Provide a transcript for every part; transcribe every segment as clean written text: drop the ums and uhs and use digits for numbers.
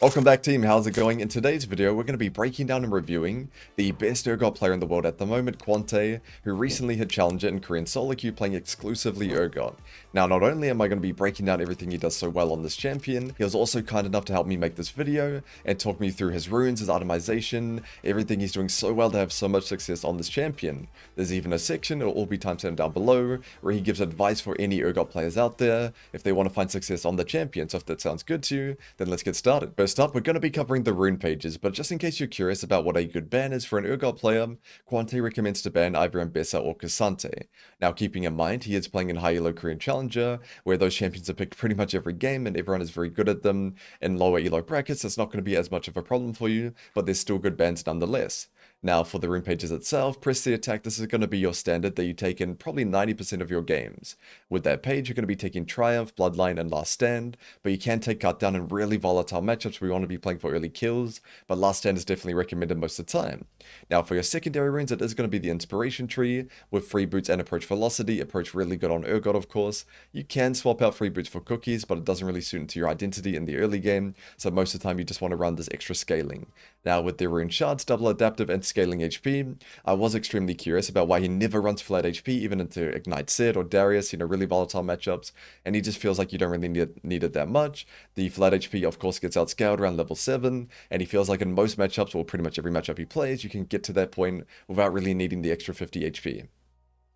Welcome back, team. How's it going? In today's video, we're going to be breaking down and reviewing the best Urgot player in the world at the moment, QUANTE, who recently hit Challenger in Korean solo queue playing exclusively Urgot. Now, not only am I going to be breaking down everything he does so well on this champion, he was also kind enough to help me make this video and talk me through his runes, his itemization, everything he's doing so well to have so much success on this champion. There's even a section, it'll all be timestamped down below, where he gives advice for any Urgot players out there if they want to find success on the champion. So if that sounds good to you, then let's get started. First up, we're going to be covering the rune pages, but just in case you're curious about what a good ban is for an Urgot player, QUANTE recommends to ban either Mbessa or Kasante. Now, keeping in mind, he is playing in high elo Korean Challenger, where those champions are picked pretty much every game and everyone is very good at them. In lower elo brackets, it's not going to be as much of a problem for you, but there's still good bans nonetheless. Now, for the rune pages itself, press the attack. This is going to be your standard that you take in probably 90% of your games. With that page, you're going to be taking Triumph, Bloodline, and Last Stand, but you can take Cut Down in really volatile matchups where you want to be playing for early kills, but Last Stand is definitely recommended most of the time. Now, for your secondary runes, it is going to be the Inspiration Tree, with Free Boots and Approach Velocity. Approach really good on Urgot, of course. You can swap out Free Boots for Cookies, but it doesn't really suit into your identity in the early game, so most of the time you just want to run this extra scaling. Now, with the rune shards, double adaptive, and scaling HP, I was extremely curious about why he never runs flat HP, even into Ignite Sid or Darius, really volatile matchups, and he just feels like you don't really need it that much. The flat HP, of course, gets outscaled around level 7, and he feels like in most matchups, or pretty much every matchup he plays, you can get to that point without really needing the extra 50 HP.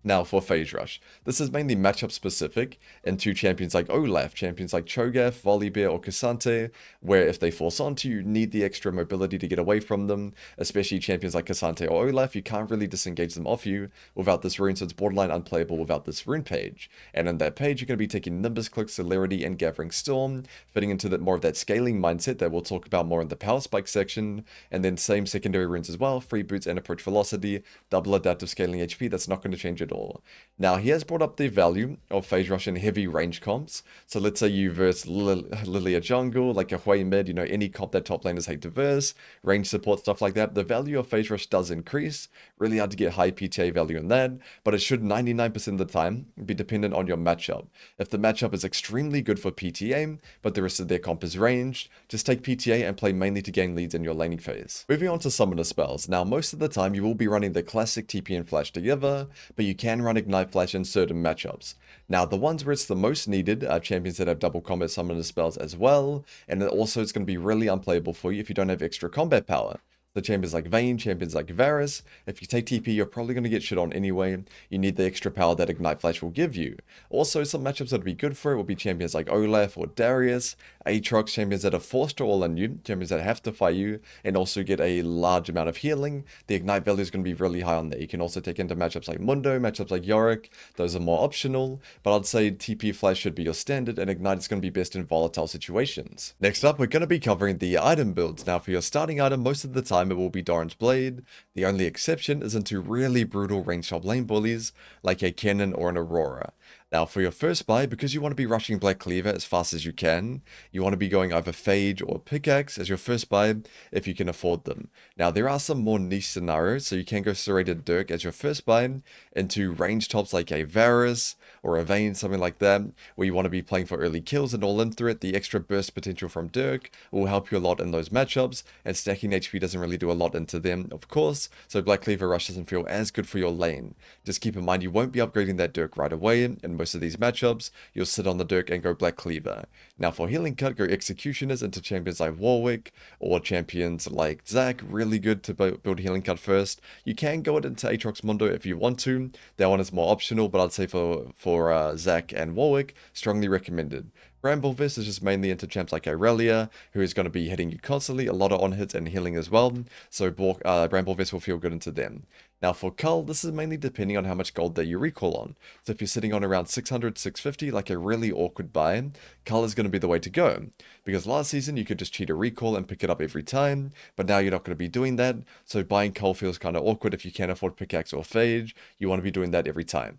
Now for Phase Rush, this is mainly matchup specific into champions like Olaf, champions like Cho'Gath, Volibear, or Kasante, where if they force onto you, need the extra mobility to get away from them, especially champions like Kasante or Olaf, you can't really disengage them off you without this rune, so it's borderline unplayable without this rune page. And in that page, you're going to be taking Nimbus Click, Celerity, and Gathering Storm, fitting into more of that scaling mindset that we'll talk about more in the Power Spike section, and then same secondary runes as well, Free Boots and Approach Velocity, double adaptive scaling HP, that's not going to change at all. Now, he has brought up the value of Phase Rush in heavy range comps. So let's say you verse Lilia jungle, like a Hui mid, any comp that top laners hate to verse, range support, stuff like that. The value of Phase Rush does increase. Really hard to get high PTA value in that, but it should 99% of the time be dependent on your matchup. If the matchup is extremely good for PTA, but the rest of their comp is ranged, just take PTA and play mainly to gain leads in your laning phase. Moving on to summoner spells. Now, most of the time you will be running the classic TP and Flash together, but you can run Ignite Flash in certain matchups. Now, the ones where it's the most needed are champions that have double combat summoner spells as well, and also it's going to be really unplayable for you if you don't have extra combat power. The champions like Vayne, champions like Varus, if you take TP, you're probably going to get shit on anyway. You need the extra power that Ignite Flash will give you. Also, some matchups that would be good for it will be champions like Olaf or Darius, Aatrox, champions that are forced to all in you, champions that have to fight you, and also get a large amount of healing. The Ignite value is going to be really high on there. You can also take into matchups like Mundo, matchups like Yorick. Those are more optional, but I'd say TP Flash should be your standard, and Ignite is going to be best in volatile situations. Next up, we're going to be covering the item builds. Now, for your starting item, most of the time it will be Doran's Blade. The only exception is into really brutal range top lane bullies like a Kennen or an Aurora. Now, for your first buy, because you want to be rushing Black Cleaver as fast as you can, you want to be going either Phage or Pickaxe as your first buy if you can afford them. Now, there are some more niche scenarios, so you can go Serrated Dirk as your first buy into range tops like a Varus or a Vayne, something like that, where you want to be playing for early kills and all in through it. The extra burst potential from Dirk will help you a lot in those matchups, and stacking HP doesn't really do a lot into them, of course, so Black Cleaver Rush doesn't feel as good for your lane. Just keep in mind, you won't be upgrading that Dirk right away, and most of these matchups, you'll sit on the Dirk and go Black Cleaver. Now for Healing Cut, go Executioners into champions like Warwick or champions like Zac, really good to build Healing Cut first. You can go it into Aatrox Mundo if you want to, that one is more optional, but I'd say for Zac and Warwick, strongly recommended. Bramblevist is just mainly into champs like Aurelia, who is going to be hitting you constantly, a lot of on-hits and healing as well, so Bramblevist will feel good into them. Now for Cull, this is mainly depending on how much gold that you recall on. So if you're sitting on around 600, 650, like a really awkward buy, Cull is going to be the way to go. Because last season you could just cheat a recall and pick it up every time, but now you're not going to be doing that, so buying Cull feels kind of awkward if you can't afford Pickaxe or Phage. You want to be doing that every time.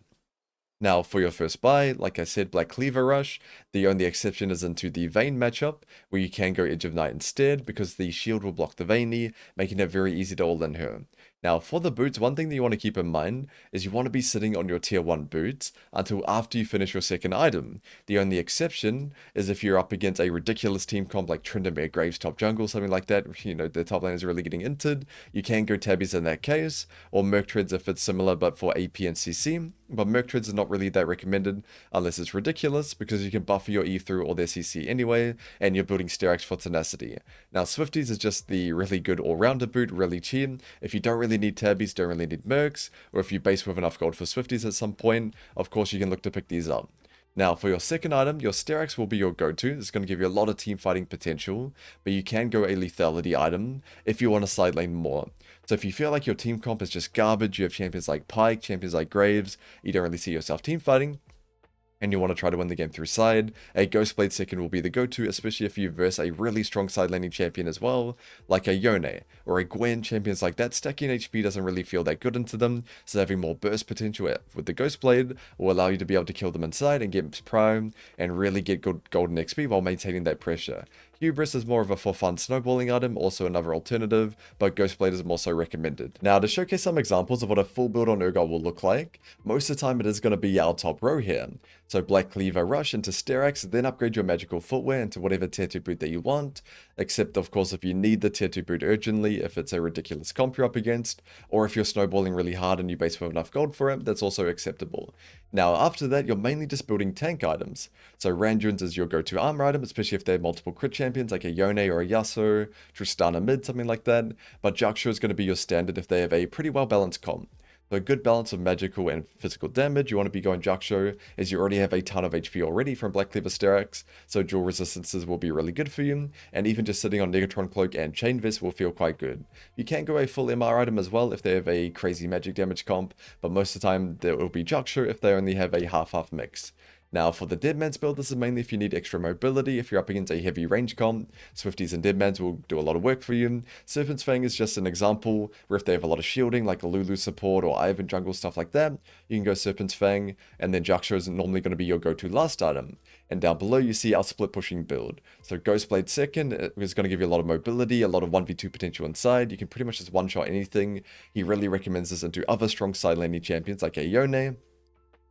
Now, for your first buy, like I said, Black Cleaver Rush. The only exception is into the Vayne matchup, where you can go Edge of Night instead, because the shield will block the Vayne, making it very easy to all-in her. Now, for the boots, one thing that you want to keep in mind is you want to be sitting on your tier 1 boots until after you finish your second item. The only exception is if you're up against a ridiculous team comp like Tryndamere, Graves, top jungle, something like that, you know, the top lane is really getting inted, you can go tabbies in that case, or Merc Treads if it's similar but for AP and CC. But Merc Treads is not really that recommended unless it's ridiculous, because you can buffer your E through all their CC anyway, and you're building Steerax for tenacity. Now, Swifties is just the really good all-rounder boot, really cheap. If you don't really need tabbies, don't really need mercs, or if you base with enough gold for Swifties at some point, of course you can look to pick these up. Now, for your second item, your Steerax will be your go-to. It's going to give you a lot of team fighting potential, but you can go a lethality item if you want to side lane more. So if you feel like your team comp is just garbage, you have champions like Pyke, champions like Graves, you don't really see yourself team fighting, and you want to try to win the game through side, a Ghostblade second will be the go-to, especially if you verse a really strong side laning champion as well, like a Yone or a Gwen. Champions like that, stacking HP doesn't really feel that good into them, so having more burst potential with the Ghostblade will allow you to be able to kill them inside and get prime and really get good golden XP while maintaining that pressure. Hubris is more of a for fun snowballing item, also another alternative, but Ghostblade is more so recommended. Now, to showcase some examples of what a full build on Urgot will look like, most of the time it is going to be our top row here. So Black Cleaver Rush into Steerax, then upgrade your magical footwear into whatever tier 2 boot that you want, except of course if you need the tier 2 boot urgently, if it's a ridiculous comp you're up against, or if you're snowballing really hard and you base with enough gold for it, that's also acceptable. Now after that, you're mainly just building tank items. So Randuin's is your go-to armor item, especially if they have multiple crit champions like a Yone or a Yasuo, Tristana mid, something like that, but Jaksho is going to be your standard if they have a pretty well balanced comp. So a good balance of magical and physical damage, you want to be going Jaksho, as you already have a ton of HP already from Black Cleaver Steerax, so dual resistances will be really good for you, and even just sitting on Negatron Cloak and Chain Vest will feel quite good. You can go a full MR item as well if they have a crazy magic damage comp, but most of the time there will be Jaksho if they only have a half-half mix. Now for the Deadman's build, this is mainly if you need extra mobility, if you're up against a heavy range comp. Swifties and Deadmans will do a lot of work for you. Serpent's Fang is just an example, where if they have a lot of shielding, like a Lulu support or Ivan jungle, stuff like that, you can go Serpent's Fang, and then Jaksho is normally going to be your go-to last item. And down below you see our split pushing build. So Ghostblade second is going to give you a lot of mobility, a lot of 1v2 potential inside. You can pretty much just one-shot anything. He really recommends this into other strong side laning champions like a Yone,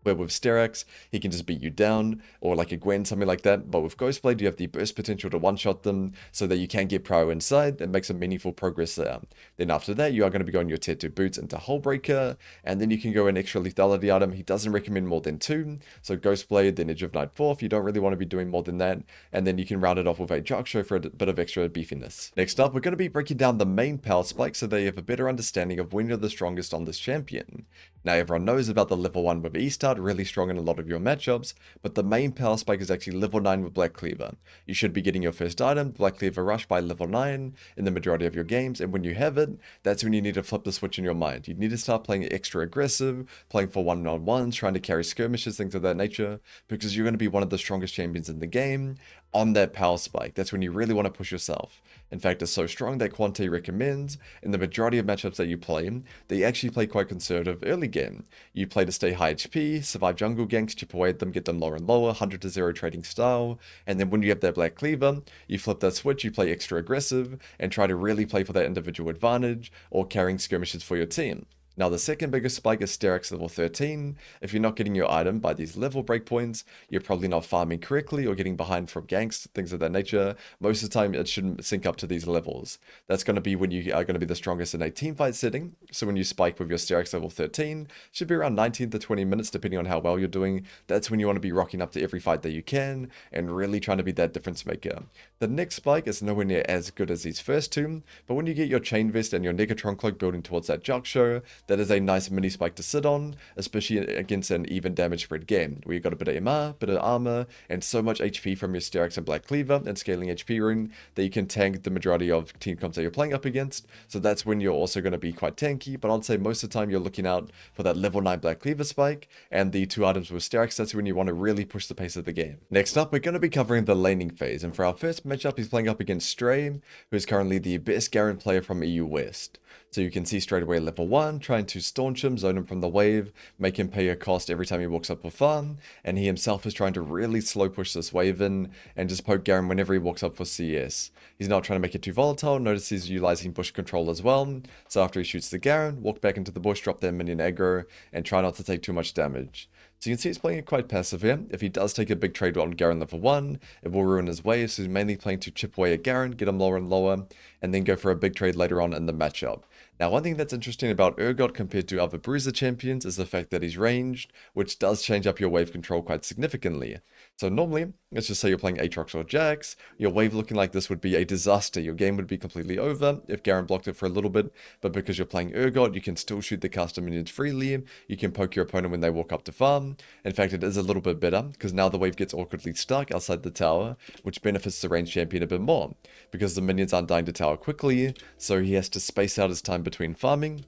where with Steerax, he can just beat you down, or like a Gwen, something like that. But with Ghostblade, you have the burst potential to one-shot them, so that you can get prio inside and make some meaningful progress there. Then after that, you are going to be going your tier 2 boots into Hullbreaker, and then you can go an extra lethality item. He doesn't recommend more than 2, so Ghostblade, then Edge of Night 4th, you don't really want to be doing more than that, and then you can round it off with a Jaksho for a bit of extra beefiness. Next up, we're going to be breaking down the main power spike so that you have a better understanding of when you're the strongest on this champion. Now everyone knows about the level 1 with E-Start, really strong in a lot of your matchups, but the main power spike is actually level 9 with Black Cleaver. You should be getting your first item, Black Cleaver Rush, by level 9 in the majority of your games, and when you have it, that's when you need to flip the switch in your mind. You need to start playing extra aggressive, playing for one-on-ones, trying to carry skirmishes, things of that nature, because you're going to be one of the strongest champions in the game on that power spike. That's when you really want to push yourself. In fact, it's so strong that QUANTE recommends, in the majority of matchups that you play, that you actually play quite conservative early game. You play to stay high HP, survive jungle ganks, chip away at them, get them lower and lower, 100 to 0 trading style, and then when you have that Black Cleaver, you flip that switch, you play extra aggressive, and try to really play for that individual advantage, or carrying skirmishes for your team. Now the second biggest spike is Steerax level 13. If you're not getting your item by these level breakpoints, you're probably not farming correctly or getting behind from ganks, things of that nature. Most of the time it shouldn't sync up to these levels. That's going to be when you are going to be the strongest in a teamfight setting. So when you spike with your Steerax level 13, should be around 19 to 20 minutes depending on how well you're doing. That's when you want to be rocking up to every fight that you can and really trying to be that difference maker. The next spike is nowhere near as good as these first two, but when you get your Chain Vest and your Negatron Cloak building towards that Jaksho, that is a nice mini spike to sit on, especially against an even damage spread game, where you've got a bit of MR, bit of armor, and so much HP from your Steerax and Black Cleaver and scaling HP rune that you can tank the majority of team comps that you're playing up against. So that's when you're also going to be quite tanky, but I'd say most of the time you're looking out for that level 9 Black Cleaver spike, and the 2 items with Steerax, that's when you want to really push the pace of the game. Next up, we're going to be covering the laning phase, and for our first matchup, he's playing up against Stray, who is currently the best Garen player from EU West. So you can see straight away level 1, trying trying to staunch him, zone him from the wave, make him pay a cost every time he walks up for farm, and he himself is trying to really slow push this wave in and just poke Garen whenever he walks up for CS. He's not trying to make it too volatile. Notice he's utilizing bush control as well. So after he shoots the Garen, walk back into the bush, drop their minion aggro, and try not to take too much damage. So you can see he's playing it quite passive here. If he does take a big trade on Garen level 1, it will ruin his wave, so he's mainly playing to chip away at Garen, get him lower and lower, and then go for a big trade later on in the matchup. Now, one thing that's interesting about Urgot compared to other bruiser champions is the fact that he's ranged, which does change up your wave control quite significantly. So normally, let's just say you're playing Aatrox or Jax, your wave looking like this would be a disaster. Your game would be completely over if Garen blocked it for a little bit, but because you're playing Urgot, you can still shoot the caster minions freely, you can poke your opponent when they walk up to farm. In fact, it is a little bit better, because now the wave gets awkwardly stuck outside the tower, which benefits the ranged champion a bit more, because the minions aren't dying to tower quickly, so he has to space out his time between farming,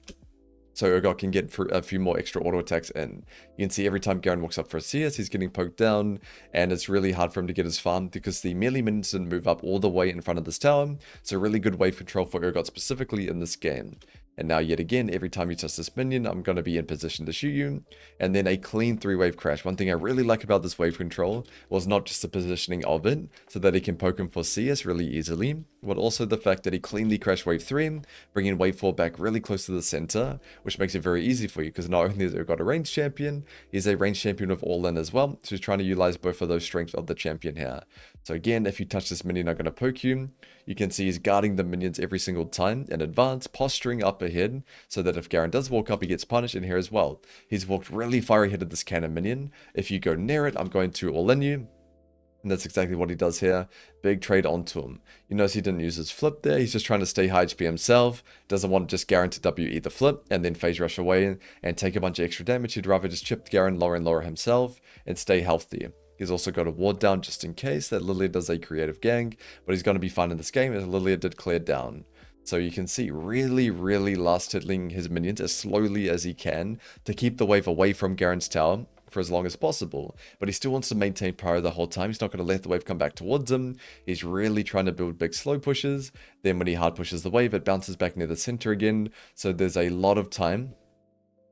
so Urgot can get a few more extra auto attacks in. You can see every time Garen walks up for a CS, he's getting poked down, and it's really hard for him to get his farm because the melee minions didn't move up all the way in front of this tower, so really good wave control for Urgot specifically in this game. And now yet again, every time you touch this minion, I'm going to be in position to shoot you. And then a clean 3-wave crash. One thing I really like about this wave control was not just the positioning of it, so that he can poke him for CS really easily, but also the fact that he cleanly crashed wave 3, bringing wave 4 back really close to the center, which makes it very easy for you, because not only has Urgot a ranged champion, he's a ranged champion of all in as well, so he's trying to utilize both of those strengths of the champion here. So again, if you touch this minion, I'm going to poke you. You can see he's guarding the minions every single time in advance, posturing up ahead, so that if Garen does walk up, he gets punished in here as well. He's walked really far ahead of this cannon minion. If you go near it, I'm going to all-in you. And that's exactly what he does here. Big trade onto him. You notice he didn't use his flip there. He's just trying to stay high HP himself. Doesn't want just Garen to WE the flip and then phase rush away and take a bunch of extra damage. He'd rather just chip Garen lower and lower himself and stay healthy. He's also got a ward down just in case that Lilia does a creative gank, but he's going to be fine in this game as Lilia did clear down. So you can see really last hitting his minions as slowly as he can to keep the wave away from Garen's tower for as long as possible. But he still wants to maintain power the whole time. He's not going to let the wave come back towards him. He's really trying to build big slow pushes. Then when he hard pushes the wave, it bounces back near the center again. So there's a lot of time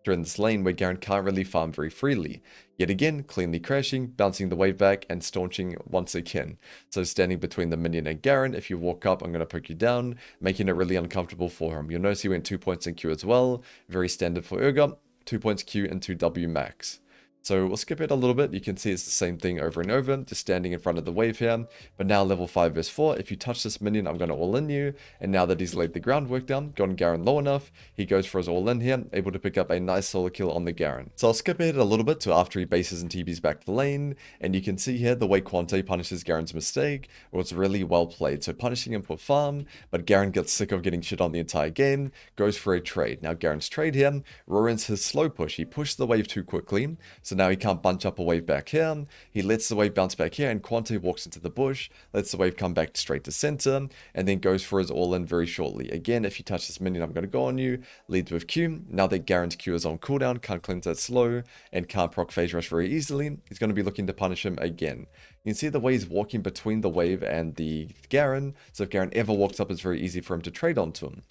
during this lane where Garen can't really farm very freely. Yet again, cleanly crashing, bouncing the wave back, and staunching once again. So standing between the minion and Garen, if you walk up, I'm going to poke you down, making it really uncomfortable for him. You'll notice he went 2 points in Q as well. Very standard for Urgot. 2 points Q and 2 W max. So we'll skip it a little bit. You can see it's the same thing over and over, just standing in front of the wave here. But now level 5 verse 4, if you touch this minion, I'm going to all-in you. And now that he's laid the groundwork down, gotten Garen low enough, he goes for his all-in here, able to pick up a nice solo kill on the Garen. So I'll skip ahead a little bit to after he bases and TBs back to the lane. And you can see here the way Quante punishes Garen's mistake was really well played. So punishing him for farm, but Garen gets sick of getting shit on the entire game, goes for a trade. Now Garen's trade here ruins his slow push. He pushed the wave too quickly, so now he can't bunch up a wave back here. He lets the wave bounce back here, and Quante walks into the bush, lets the wave come back straight to center, and then goes for his all-in very shortly. Again, if you touch this minion, I'm going to go on you. Leads with Q. Now that Garen's Q is on cooldown, can't cleanse that slow, and can't proc phase rush very easily, he's going to be looking to punish him again. You can see the way he's walking between the wave and the Garen, so if Garen ever walks up, it's very easy for him to trade onto him.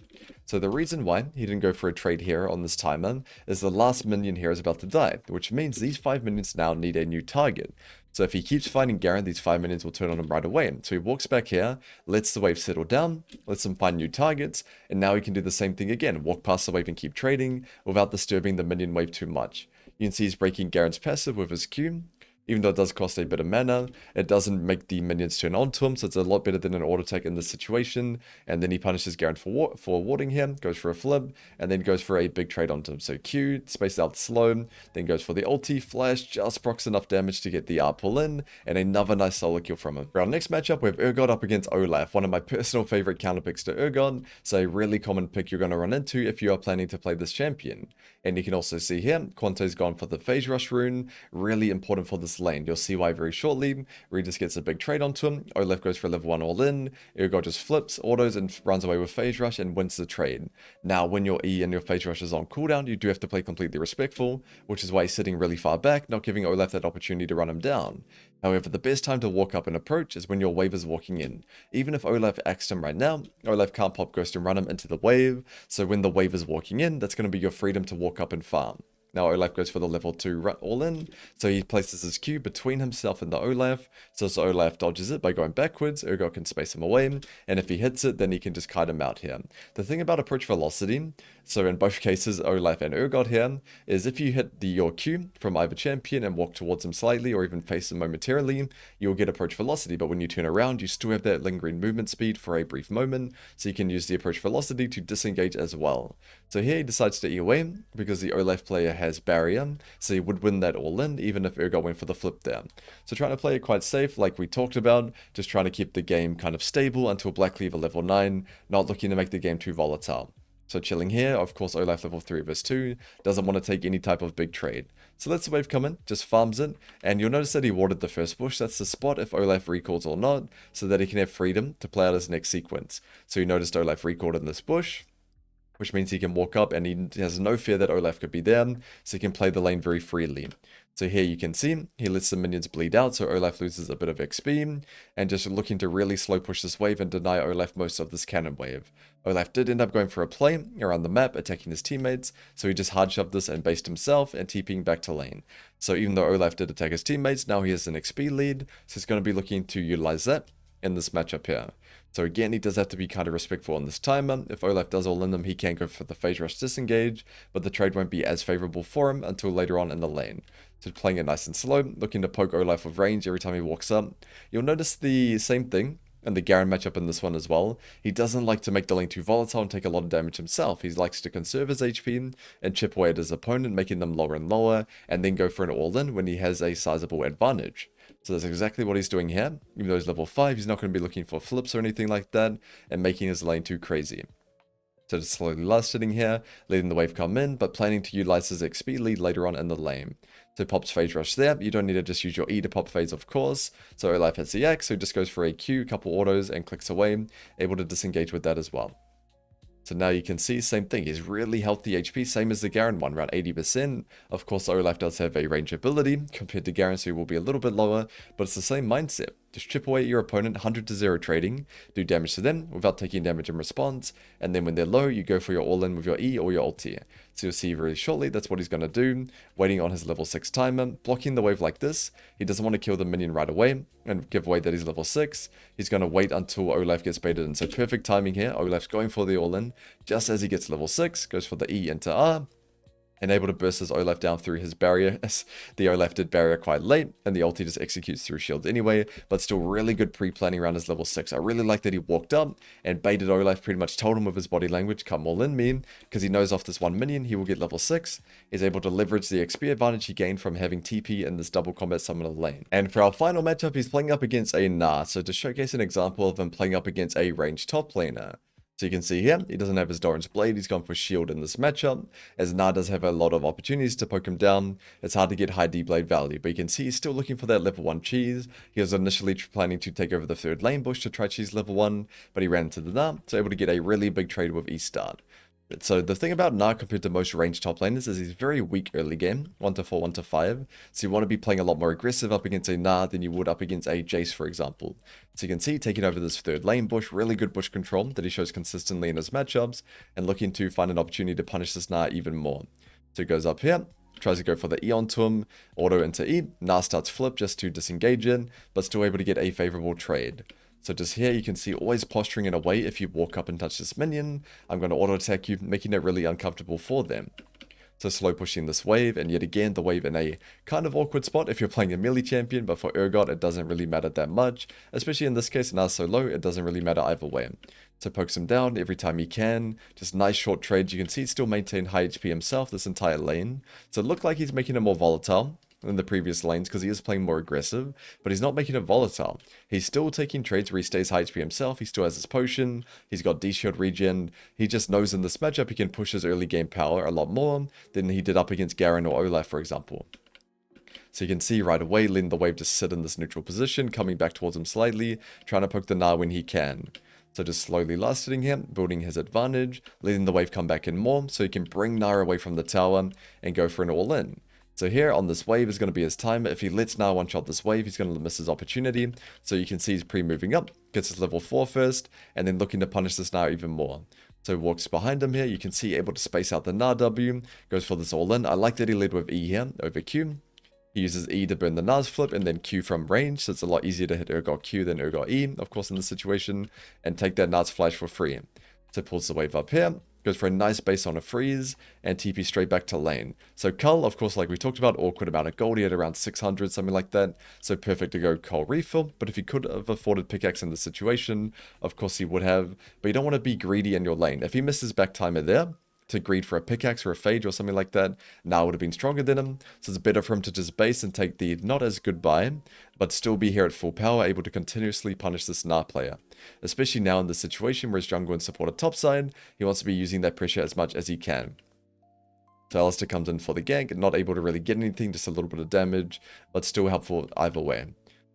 So the reason why he didn't go for a trade here on this timer is the last minion here is about to die, which means these 5 minions now need a new target. So if he keeps fighting Garen, these 5 minions will turn on him right away. So he walks back here, lets the wave settle down, lets him find new targets, and now he can do the same thing again, walk past the wave and keep trading without disturbing the minion wave too much. You can see he's breaking Garen's passive with his Q. Even though it does cost a bit of mana, it doesn't make the minions turn onto him, so it's a lot better than an auto attack in this situation. And then he punishes Garen for warding him, goes for a flip, and then goes for a big trade onto him. So Q, space out slow, then goes for the ulti, flash, just procs enough damage to get the R pull in, and another nice solo kill from him. For our next matchup, we have Urgot up against Olaf, one of my personal favorite counter picks to Urgot, so a really common pick you're going to run into if you are planning to play this champion. And you can also see here, Quante's gone for the phase rush rune, really important for this this lane. You'll see why very shortly. Where he just gets a big trade onto him. Olaf goes for a level 1 all in. Urgot just flips, autos, and runs away with phase rush and wins the trade. Now, when your E and your phase rush is on cooldown, you do have to play completely respectful, which is why he's sitting really far back, not giving Olaf that opportunity to run him down. However, the best time to walk up and approach is when your wave is walking in. Even if Olaf axed him right now, Olaf can't pop ghost and run him into the wave, so when the wave is walking in, that's going to be your freedom to walk up and farm. Now Olaf goes for the level 2 all in, so he places his Q between himself and the Olaf, so as Olaf dodges it by going backwards, Urgot can space him away, and if he hits it, then he can just kite him out here. The thing about approach velocity, so in both cases, Olaf and Urgot here, is if you hit your Q from either champion and walk towards him slightly, or even face him momentarily, you'll get approach velocity, but when you turn around, you still have that lingering movement speed for a brief moment, so you can use the approach velocity to disengage as well. So here he decides to E away, because the Olaf player has barrier, so he would win that all in, even if Urgot went for the flip there. So trying to play it quite safe, like we talked about, just trying to keep the game kind of stable until Black Cleaver level 9, not looking to make the game too volatile. So chilling here, of course Olaf level 3 vs 2, doesn't want to take any type of big trade. So lets the wave come in, just farms it, and you'll notice that he warded the first bush. That's the spot if Olaf recalls or not, so that he can have freedom to play out his next sequence. So you noticed Olaf recalled in this bush, which means he can walk up and he has no fear that Olaf could be there, so he can play the lane very freely. So here you can see, he lets the minions bleed out, so Olaf loses a bit of XP, and just looking to really slow push this wave and deny Olaf most of this cannon wave. Olaf did end up going for a play around the map, attacking his teammates, so he just hard shoved this and based himself and TPing back to lane. So even though Olaf did attack his teammates, now he has an XP lead, so he's going to be looking to utilize that in this matchup here. So again, he does have to be kind of respectful on this timer. If Olaf does all in them, he can go for the phase rush disengage, but the trade won't be as favorable for him until later on in the lane. So playing it nice and slow, looking to poke Olaf with range every time he walks up. You'll notice the same thing and the Garen matchup in this one as well. He doesn't like to make the lane too volatile and take a lot of damage himself. He likes to conserve his HP and chip away at his opponent, making them lower and lower, and then go for an all-in when he has a sizable advantage. So that's exactly what he's doing here. Even though he's level 5, he's not going to be looking for flips or anything like that, and making his lane too crazy. So just slowly last sitting here, letting the wave come in, but planning to utilize his XP lead later on in the lane. So pops phase rush there. You don't need to just use your E to pop phase, of course. So Olaf has the X, so he just goes for a Q, couple autos, and clicks away, able to disengage with that as well. So now you can see, same thing, he's really healthy HP, same as the Garen one, around 80%. Of course, Olaf does have a range ability compared to Garen, so he will be a little bit lower, but it's the same mindset. Just chip away at your opponent, 100 to 0 trading, do damage to them without taking damage in response, and then when they're low, you go for your all-in with your E or your ulti. So you'll see very shortly, that's what he's going to do, waiting on his level 6 timer, blocking the wave like this. He doesn't want to kill the minion right away, and give away that he's level 6. He's going to wait until Olaf gets baited in, so perfect timing here. Olaf's going for the all-in, just as he gets level 6, goes for the E into R, and able to burst his Olaf down through his barrier. The Olaf did barrier quite late, and the ulti just executes through shield anyway, but still really good pre-planning around his level 6. I really like that he walked up and baited Olaf, pretty much told him with his body language, come all in me, because he knows off this one minion, he will get level 6. He's able to leverage the XP advantage he gained from having TP in this double combat summoner lane. And for our final matchup, he's playing up against a Gnar, so to showcase an example of him playing up against a ranged top laner. So you can see here, he doesn't have his Doran's Blade, he's gone for shield in this matchup, as Gnar does have a lot of opportunities to poke him down. It's hard to get high D-Blade value, but you can see he's still looking for that level 1 cheese. He was initially planning to take over the third lane bush to try cheese level 1, but he ran into the Gnar, so able to get a really big trade with E-Start. So the thing about Gnar compared to most ranged top laners is he's very weak early game, 1 to 4, 1 to 5. So you want to be playing a lot more aggressive up against a Gnar than you would up against a Jace, for example. So you can see taking over this third lane bush, really good bush control that he shows consistently in his matchups, and looking to find an opportunity to punish this Gnar even more. So he goes up here, tries to go for the E onto him, auto into E, Gnar starts flip just to disengage it, but still able to get a favorable trade. So just here you can see always posturing in a way if you walk up and touch this minion, I'm going to auto attack you, making it really uncomfortable for them. So slow pushing this wave, and yet again the wave in a kind of awkward spot if you're playing a melee champion, but for Urgot it doesn't really matter that much, especially in this case Gnar's so low it doesn't really matter either way. So pokes him down every time he can, just nice short trades. You can see he still maintained high HP himself this entire lane, so it looked like he's making it more volatile than the previous lanes because he is playing more aggressive, but he's not making it volatile. He's still taking trades where he stays high HP himself, he still has his potion, he's got D-Shield regen, he just knows in this matchup he can push his early game power a lot more than he did up against Garen or Olaf, for example. So you can see right away, letting the wave just sit in this neutral position, coming back towards him slightly, trying to poke the Gnar when he can. So just slowly last hitting him, building his advantage, letting the wave come back in more, so he can bring Gnar away from the tower and go for an all-in. So here on this wave is going to be his time. If he lets Gnar one-shot this wave, he's going to miss his opportunity. So you can see he's pre-moving up, gets his level 4 first, and then looking to punish this Gnar even more. So walks behind him here, you can see able to space out the Gnar W, goes for this all-in. I like that he led with E here over Q. He uses E to burn the Gnar's flip and then Q from range, so it's a lot easier to hit Urgot Q than Urgot E, of course, in this situation, and take that Gnar's flash for free. So pulls the wave up here, goes for a nice base on a freeze, and TP straight back to lane. So Cull, of course, like we talked about, awkward amount of gold, he had around 600, something like that, so perfect to go Cull refill, but if he could have afforded pickaxe in this situation, of course he would have, but you don't want to be greedy in your lane. If he misses back timer there, to greed for a pickaxe or a phage or something like that, Gnar would have been stronger than him, so it's better for him to just base and take the not as good buy, but still be here at full power, able to continuously punish this Gnar player. Especially now in this situation where his jungle and support are topside, he wants to be using that pressure as much as he can. So Alistair comes in for the gank, not able to really get anything, just a little bit of damage, but still helpful either way.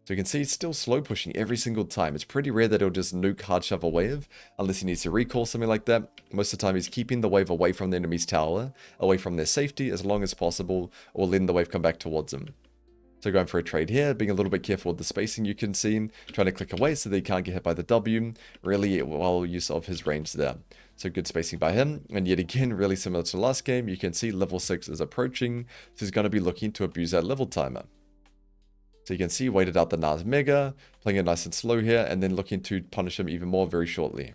So you can see he's still slow pushing every single time. It's pretty rare that he'll just nuke hard shove a wave, unless he needs to recall something like that. Most of the time he's keeping the wave away from the enemy's tower, away from their safety as long as possible, or letting the wave come back towards him. So going for a trade here, being a little bit careful with the spacing you can see, trying to click away so that he can't get hit by the W, really well use of his range there. So good spacing by him, and yet again, really similar to the last game, you can see level 6 is approaching, so he's going to be looking to abuse that level timer. So you can see, waited out the Gnar's Mega, playing it nice and slow here, and then looking to punish him even more very shortly.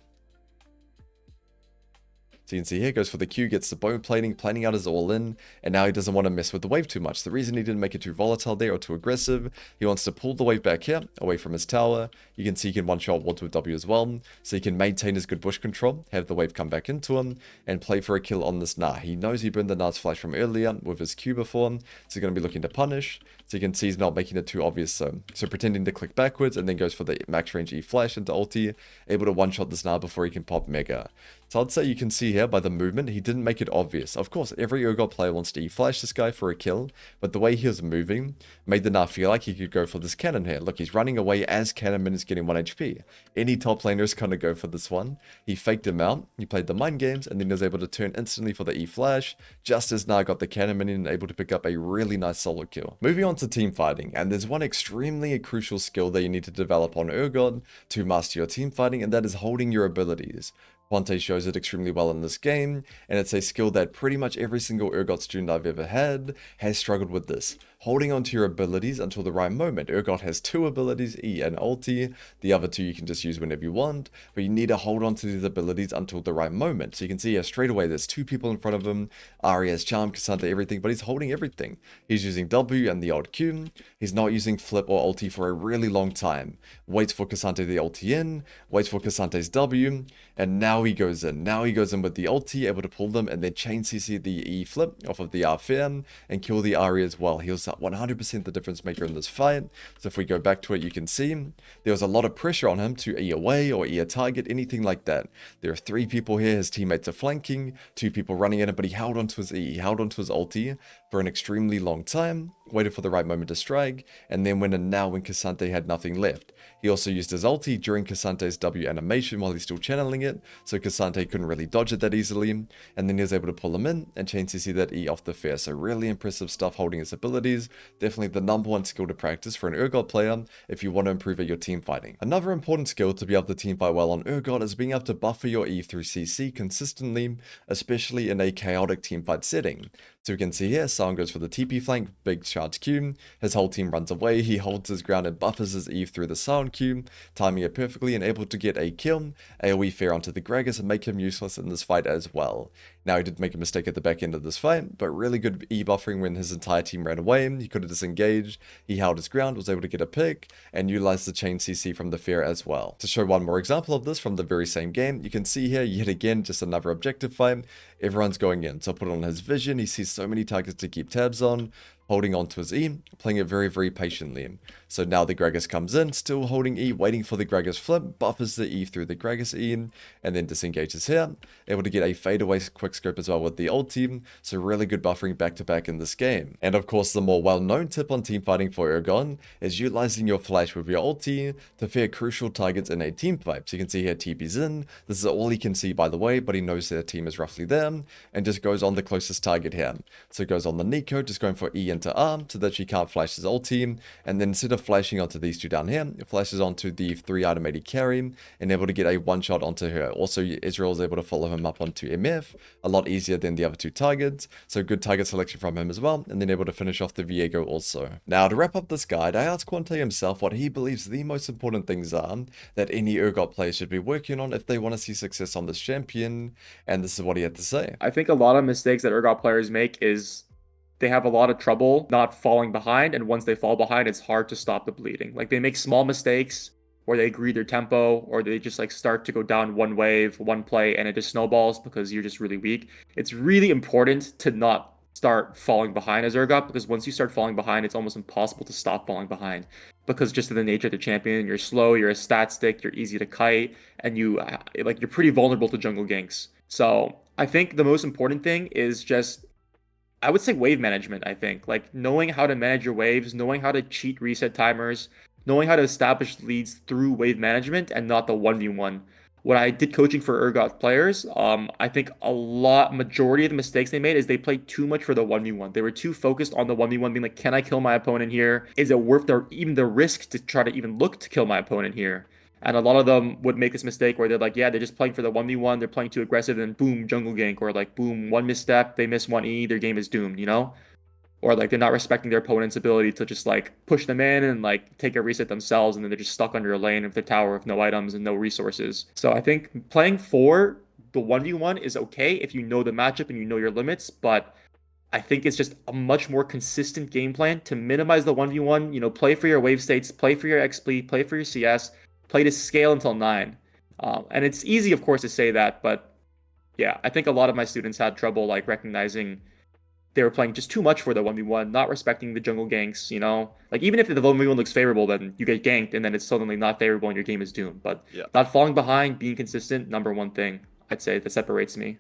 So you can see here, goes for the Q, gets the bone plating, planning out his all-in, and now he doesn't want to mess with the wave too much. The reason he didn't make it too volatile there or too aggressive, he wants to pull the wave back here, away from his tower. You can see he can one-shot wards with W as well, so he can maintain his good bush control, have the wave come back into him, and play for a kill on this Gnar. He knows he burned the Gnar's flash from earlier with his Q before, so he's going to be looking to punish. So you can see he's not making it too obvious so pretending to click backwards, and then goes for the max range E flash into ulti, able to one-shot this Gnar before he can pop Mega. So I'd say you can see here by the movement, he didn't make it obvious. Of course, every Urgot player wants to E-flash this guy for a kill, but the way he was moving made the Gnar feel like he could go for this cannon here. Look, he's running away as Cannonman is getting 1 HP. Any top laner is going to go for this one. He faked him out, he played the mind games, and then he was able to turn instantly for the E-flash, just as Gnar got the Cannonman and able to pick up a really nice solo kill. Moving on to team fighting, and there's one extremely crucial skill that you need to develop on Urgot to master your team fighting, and that is holding your abilities. QUANTE shows it extremely well in this game, and it's a skill that pretty much every single Urgot student I've ever had has struggled with this. Holding on to your abilities until the right moment. Urgot has 2 abilities, E and ulti. The other 2 you can just use whenever you want, but you need to hold on to these abilities until the right moment. So you can see here straight away there's 2 people in front of him. Ahri has Charm, Cassandra, everything, but he's holding everything. He's using W and the old Q. He's not using flip or ulti for a really long time. Waits for Cassandra the ulti in, waits for Cassandra's W, and now he goes in. Now he goes in with the ulti, able to pull them, and then chain CC the E flip off of the R Fair and kill the Ahri as well. He was 100% the difference maker in this fight. So if we go back to it, you can see there was a lot of pressure on him to E away or E a target, anything like that. There are 3 people here, his teammates are flanking, 2 people running at him, but he held onto his E, he held onto his ulti for an extremely long time, waited for the right moment to strike, and then went in now when Cassandra had nothing left. He also used his ulti during Cassandra's W animation while he's still channeling it, so Cassandra couldn't really dodge it that easily, and then he was able to pull him in and chain CC that E off the fair. So really impressive stuff holding his abilities. Definitely the #1 skill to practice for an Urgot player if you want to improve at your team fighting. Another important skill to be able to team fight well on Urgot is being able to buffer your E through CC consistently, especially in a chaotic team fight setting. So we can see here, Sion goes for the TP flank, big charge Q, his whole team runs away, he holds his ground and buffers his Eve through the Sion Q, timing it perfectly and able to get a kill, AoE fair onto the Gragas and make him useless in this fight as well. Now he did make a mistake at the back end of this fight, but really good E buffering when his entire team ran away, he could have disengaged, he held his ground, was able to get a pick, and utilized the chain CC from the fair as well. To show one more example of this from the very same game, you can see here yet again just another objective fight. everyone's going in. So put on his vision, he sees so many targets to keep tabs on, holding on to his E, playing it very, very patiently. So now the Gragas comes in, still holding E, waiting for the Gragas flip, buffers the E through the Gragas E, and then disengages here. Able to get a fadeaway quickscope as well with the ulti, so really good buffering back to back in this game. And of course, the more well-known tip on teamfighting for Urgot is utilizing your flash with your ulti to fear crucial targets in a team fight. So you can see here TP's in, this is all he can see by the way, but he knows their team is roughly there, and just goes on the closest target here. So it goes on the Nico, just going for E into R, so that she can't flash his ulti, and then instead of flashing onto these two down here, it flashes onto the 3 automated carry, and able to get a one-shot onto her. Also, Israel is able to follow him up onto MF, a lot easier than the other two targets, so good target selection from him as well, and then able to finish off the Viego also. Now, to wrap up this guide, I asked Quante himself what he believes the most important things are that any Urgot player should be working on if they want to see success on this champion, and this is what he had to say. I think a lot of mistakes that Urgot players make is they have a lot of trouble not falling behind, and once they fall behind, it's hard to stop the bleeding. Like, they make small mistakes, or they agree their tempo, or they just like start to go down one wave, one play, and it just snowballs because you're just really weak. It's really important to not start falling behind as Urgot, because once you start falling behind, it's almost impossible to stop falling behind, because just of the nature of the champion, you're slow, you're a stat stick, you're easy to kite, and you're pretty vulnerable to jungle ganks. So I think the most important thing is just, I would say, wave management. I think like knowing how to manage your waves, knowing how to cheat reset timers, knowing how to establish leads through wave management and not the 1v1. When I did coaching for Urgot players, I think majority of the mistakes they made is they played too much for the 1v1. They were too focused on the 1v1, being like, can I kill my opponent here? Is it worth even the risk to try to even look to kill my opponent here? And a lot of them would make this mistake where they're like, yeah, they're just playing for the 1v1, they're playing too aggressive, and boom, jungle gank, or like, boom, one misstep, they miss one E, their game is doomed, you know? Or like they're not respecting their opponent's ability to just like push them in and like take a reset themselves, and then they're just stuck under a lane with their tower with no items and no resources. So I think playing for the 1v1 is okay if you know the matchup and you know your limits, but I think it's just a much more consistent game plan to minimize the 1v1, play for your wave states, play for your XP, play for your CS, play to scale until 9. And it's easy, of course, to say that, but yeah, I think a lot of my students had trouble like recognizing they were playing just too much for the 1v1, not respecting the jungle ganks, Like, even if the 1v1 looks favorable, then you get ganked, and then it's suddenly not favorable and your game is doomed. But Yeah. not falling behind, being consistent, number one thing, I'd say, that separates me.